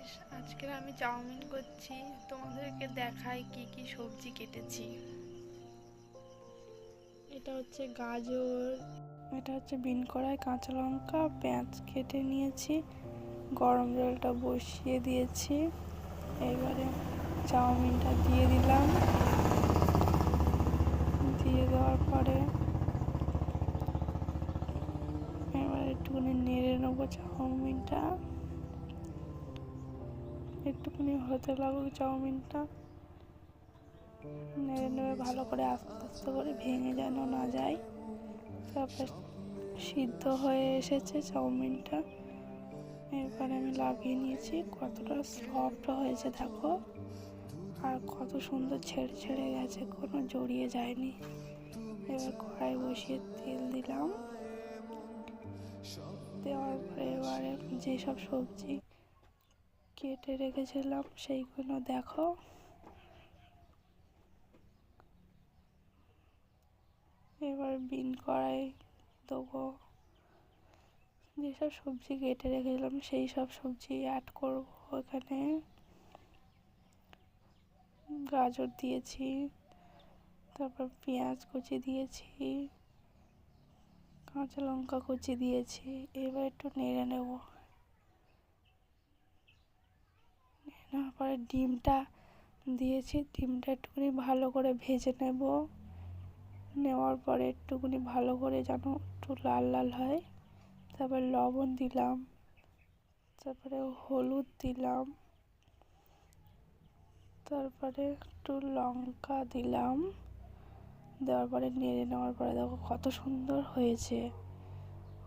Guys, আজকে আমি chowmein করছি। তোমাদেরকে দেখাই কি কি সবজি কেটেছি। এটা হচ্ছে গাজর, এটা হচ্ছে বিন কড়াই, কাঁচা লঙ্কা, পেঁয়াজ কেটে নিয়েছি, গরম জলটা বসিয়ে দিয়েছি। এবারে চাউমিনটা দিয়ে দিলাম। দিয়ে দেওয়ার পরে এবার একটুখানি নেড়ে নেবো চাউমিনটা। একটুখানি হতে লাগুক চাউমিনটা, নেড়ে নেড়ে ভালো করে আস্তে আস্তে করে, ভেঙে যেন না যায়। তারপর সিদ্ধ হয়ে এসেছে চাউমিনটা। এরপর আমি লাগিয়ে নিয়েছি, কতটা সফট হয়েছে দেখো, আর কত সুন্দর ছেড়ে ছেড়ে গেছে, কোনো জড়িয়ে যায়নি। এবার কড়াই বসিয়ে তেল দিলাম। দেওয়ার পরে এবারে যেসব সবজি কেটে রেখেছিলাম সেইগুলো দেখো। এবার বিন কড়াই দেবো, যেসব সবজি কেটে রেখেছিলাম সেই সব সবজি অ্যাড করব। এখানে গাজর দিয়েছি, তারপর পেঁয়াজ কুচি দিয়েছি, কাঁচা লঙ্কা কুচি দিয়েছি। এবার একটু নেড়ে নেব। নেওয়ার পরে ডিমটা দিয়েছি, ডিমটা একটুখানি ভালো করে ভেজে নেব। নেওয়ার পরে একটুখানি ভালো করে যেন একটু লাল লাল হয়। তারপর লবণ দিলাম, তারপরে হলুদ দিলাম, তারপরে একটু লঙ্কা দিলাম। দেওয়ার পরে নেড়ে নেওয়ার পরে দেখো কত সুন্দর হয়েছে।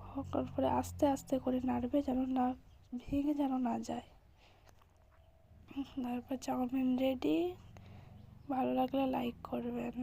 হওয়ার পরে আস্তে আস্তে করে নাড়বে, যেন না ভেঙে যেন না যায়। তারপর চাউমিন রেডি। ভালো লাগলে লাইক করবেন।